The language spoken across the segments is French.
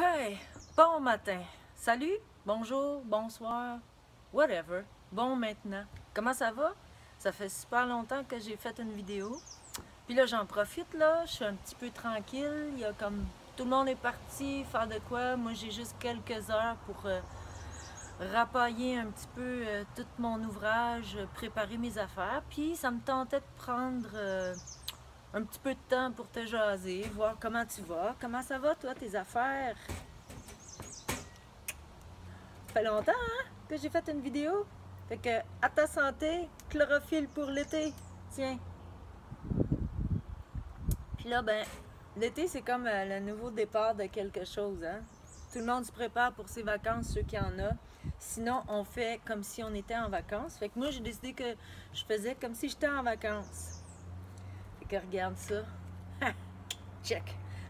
Hey, bon matin. Salut, bonjour, bonsoir, whatever. Bon maintenant. Comment ça va? Ça fait super longtemps que j'ai fait une vidéo. Puis là, j'en profite là, je suis un petit peu tranquille. Il y a comme tout le monde est parti faire de quoi. Moi, j'ai juste quelques heures pour rapailler un petit peu tout mon ouvrage, préparer mes affaires. Puis ça me tentait de prendre un petit peu de temps pour te jaser, voir comment tu vas. Comment ça va, toi, tes affaires? Ça fait longtemps, hein, que j'ai fait une vidéo. Fait que, à ta santé, chlorophylle pour l'été. Tiens. Puis là, ben, l'été, c'est comme le nouveau départ de quelque chose, hein. Tout le monde se prépare pour ses vacances, ceux qui en ont. Sinon, on fait comme si on était en vacances. Fait que moi, j'ai décidé que je faisais comme si j'étais en vacances. Fait que regarde ça. Check.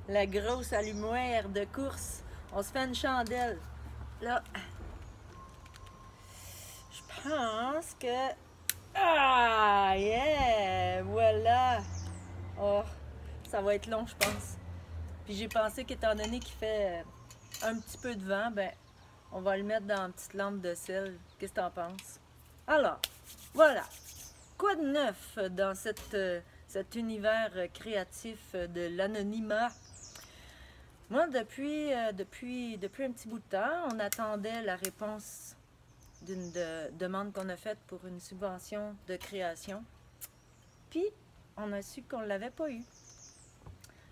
La grosse allumeur de course. On se fait une chandelle. Là, je pense que... Ah, yeah! Voilà! Oh, ça va être long, je pense. Puis j'ai pensé qu'étant donné qu'il fait un petit peu de vent, ben, on va le mettre dans une petite lampe de sel. Qu'est-ce que t'en penses? Alors, voilà. Quoi de neuf dans cet univers créatif de l'anonymat? Moi, depuis un petit bout de temps, on attendait la réponse d'une demande qu'on a faite pour une subvention de création. Puis, on a su qu'on ne l'avait pas eu.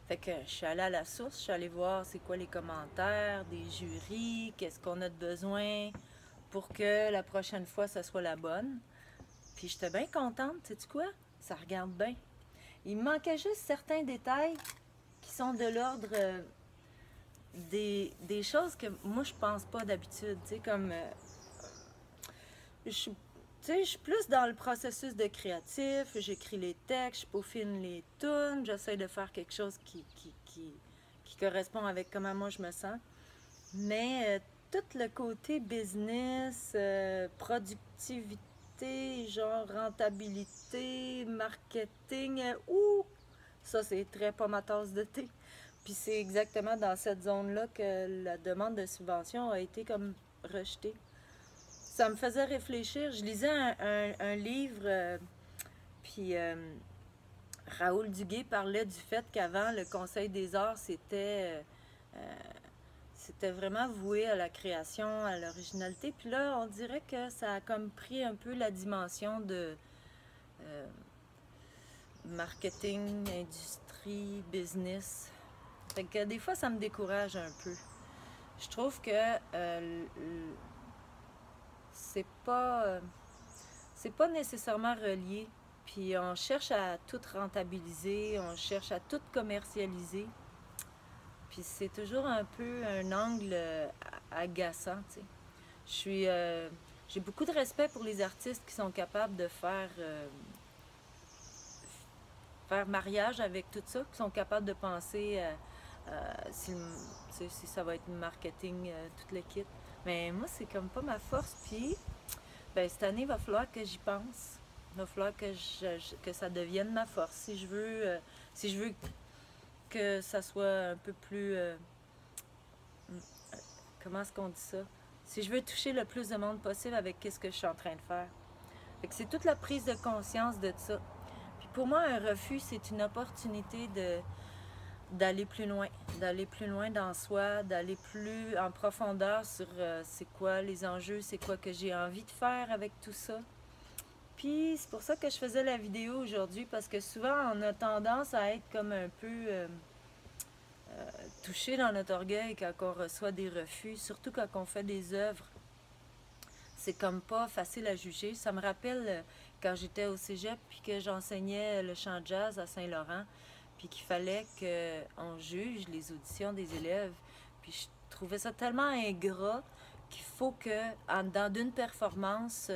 Fait que je suis allée à la source, je suis allée voir c'est quoi les commentaires des jurys, qu'est-ce qu'on a de besoin pour que la prochaine fois, ça soit la bonne. Puis j'étais bien contente, sais-tu quoi? Ça regarde bien. Il me manquait juste certains détails qui sont de l'ordre des choses que moi je pense pas d'habitude, tu sais, comme je suis je suis plus dans le processus de créatif, j'écris les textes, je peaufine les tunes, j'essaie de faire quelque chose qui correspond avec comment moi je me sens. Mais tout le côté business, productivité, genre rentabilité, marketing, ça c'est très pas ma tasse de thé. Puis c'est exactement dans cette zone-là que la demande de subvention a été comme rejetée. Ça me faisait réfléchir. Je lisais un livre, puis Raoul Duguay parlait du fait qu'avant, le Conseil des arts, c'était vraiment voué à la création, à l'originalité. Puis là, on dirait que ça a comme pris un peu la dimension de euh, marketing, industrie, business. Fait que des fois, ça me décourage un peu. Je trouve que c'est c'est pas nécessairement relié. Puis on cherche à tout rentabiliser, on cherche à tout commercialiser. Puis c'est toujours un peu un angle agaçant, tu sais. J'ai beaucoup de respect pour les artistes qui sont capables de faire mariage avec tout ça, qui sont capables de penser si ça va être marketing, toute l'équipe. Mais moi, c'est comme pas ma force. Puis, ben, cette année, il va falloir que j'y pense. Il va falloir que ça devienne ma force. Si je veux que ça soit un peu plus... comment est-ce qu'on dit ça? Si je veux toucher le plus de monde possible avec ce que je suis en train de faire. Fait que c'est toute la prise de conscience de ça. Puis pour moi, un refus, c'est une opportunité d'aller plus loin dans soi, d'aller plus en profondeur sur c'est quoi les enjeux, c'est quoi que j'ai envie de faire avec tout ça. Puis c'est pour ça que je faisais la vidéo aujourd'hui, parce que souvent on a tendance à être comme un peu touché dans notre orgueil quand on reçoit des refus, surtout quand on fait des œuvres. C'est comme pas facile à juger. Ça me rappelle quand j'étais au cégep puis que j'enseignais le chant jazz à Saint-Laurent, puis qu'il fallait qu'on juge les auditions des élèves. Puis je trouvais ça tellement ingrat qu'il faut que, dans une performance,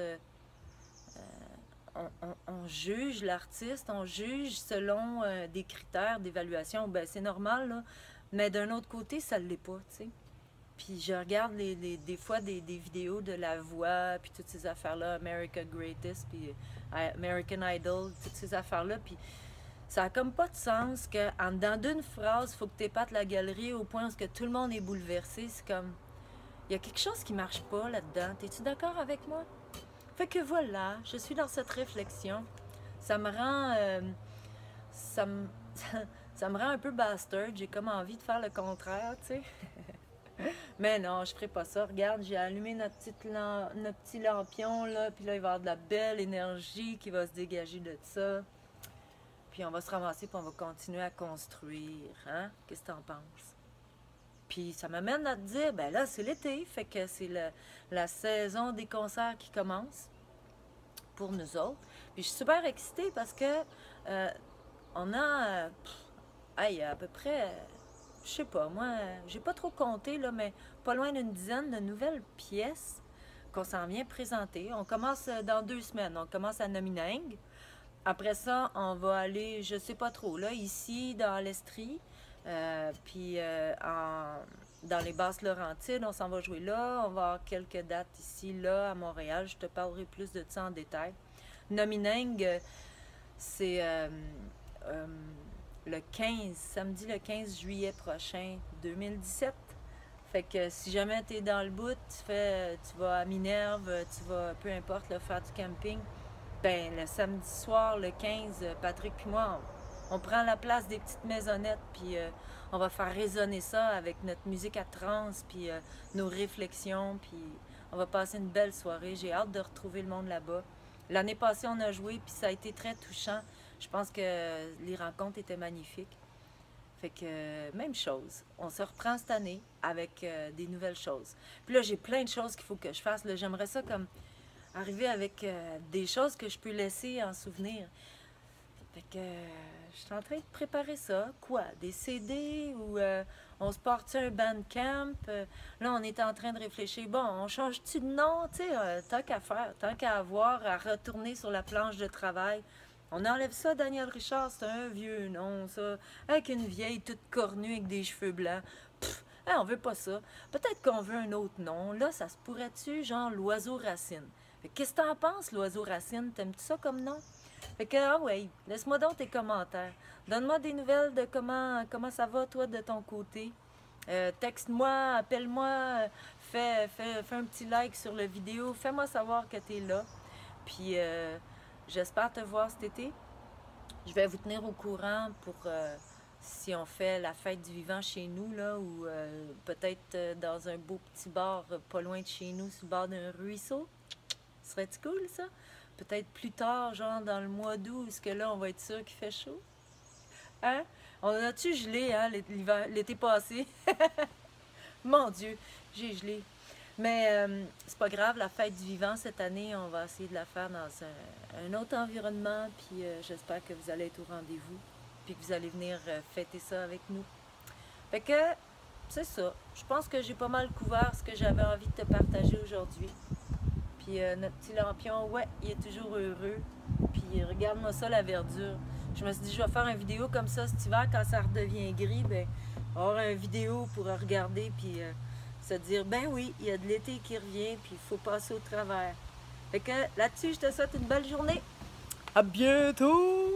on juge l'artiste, on juge selon des critères d'évaluation. Ben, c'est normal, là, mais d'un autre côté, ça ne l'est pas, tu sais. Puis je regarde des fois des vidéos de La Voix, puis toutes ces affaires-là, America Greatest, puis American Idol, toutes ces affaires-là, puis Ça a comme pas de sens que en dedans d'une phrase, il faut que tu épates la galerie au point où que tout le monde est bouleversé. C'est comme, il y a quelque chose qui marche pas là-dedans. T'es-tu d'accord avec moi? Fait que voilà, je suis dans cette réflexion. Ça me rend... ça me... ça me rend un peu bastard. J'ai comme envie de faire le contraire, tu sais. Mais non, je ferai pas ça. Regarde, j'ai allumé notre petit lampion, là. Puis là, il va y avoir de la belle énergie qui va se dégager de ça. Puis on va se ramasser, puis on va continuer à construire. Hein? Qu'est-ce que t'en penses? Puis ça m'amène à te dire, ben là, c'est l'été. Fait que c'est la saison des concerts qui commence pour nous autres. Puis je suis super excitée parce que on a... hey, à peu près... je sais pas, moi, j'ai pas trop compté, là, mais pas loin d'une dizaine de nouvelles pièces qu'on s'en vient présenter. On commence dans 2 semaines. On commence à Nomineng. Après ça, on va aller, je sais pas trop, là, ici, dans l'Estrie. Puis dans les Basses-Laurentides, on s'en va jouer là. On va avoir quelques dates ici, là, à Montréal. Je te parlerai plus de ça en détail. Nomineng, c'est le 15, samedi le 15 juillet prochain, 2017. Fait que si jamais tu es dans le bout, tu vas à Minerve, tu vas, peu importe, là, faire du camping, ben le samedi soir, le 15, Patrick puis moi, on prend la place des petites maisonnettes, puis on va faire résonner ça avec notre musique à trance, puis nos réflexions, puis on va passer une belle soirée. J'ai hâte de retrouver le monde là-bas. L'année passée, on a joué, puis ça a été très touchant. Je pense que les rencontres étaient magnifiques. Fait que, même chose. On se reprend cette année avec des nouvelles choses. Puis là, j'ai plein de choses qu'il faut que je fasse. J'aimerais ça comme arriver avec des choses que je peux laisser en souvenir. Fait que je suis en train de préparer ça. Quoi? Des CD ou on se part un bandcamp? Là, on est en train de réfléchir. Bon, on change-tu de nom? Tu sais, tant qu'à faire, tant qu'à avoir, à retourner sur la planche de travail. On enlève ça, Daniel Richard, c'est un vieux nom, ça. Avec une vieille toute cornue avec des cheveux blancs. Pff, hein, on veut pas ça. Peut-être qu'on veut un autre nom. Là, ça se pourrait-tu, genre l'oiseau racine? Qu'est-ce que t'en penses, l'oiseau racine? T'aimes-tu ça comme nom? Fait que, ah ouais, laisse-moi donc tes commentaires. Donne-moi des nouvelles de comment ça va, toi, de ton côté. Texte-moi, appelle-moi, fais un petit like sur la vidéo. Fais-moi savoir que t'es là. Puis, j'espère te voir cet été. Je vais vous tenir au courant pour si on fait la fête du vivant chez nous, là, ou peut-être dans un beau petit bar pas loin de chez nous, sur le bord d'un ruisseau. Serait-tu cool, ça? Peut-être plus tard, genre dans le mois d'août, parce que là, on va être sûr qu'il fait chaud. Hein? On a-tu gelé, hein, l'été passé? Mon Dieu, j'ai gelé. Mais c'est pas grave, la fête du vivant, cette année, on va essayer de la faire dans un autre environnement, puis j'espère que vous allez être au rendez-vous, puis que vous allez venir fêter ça avec nous. Fait que, c'est ça. Je pense que j'ai pas mal couvert ce que j'avais envie de te partager aujourd'hui. Puis notre petit lampion, ouais, il est toujours heureux. Puis regarde-moi ça, la verdure. Je me suis dit, je vais faire une vidéo comme ça cet hiver, quand ça redevient gris, ben, avoir une vidéo pour regarder, puis se dire, ben oui, il y a de l'été qui revient, puis il faut passer au travers. Fait que là-dessus, je te souhaite une belle journée. À bientôt!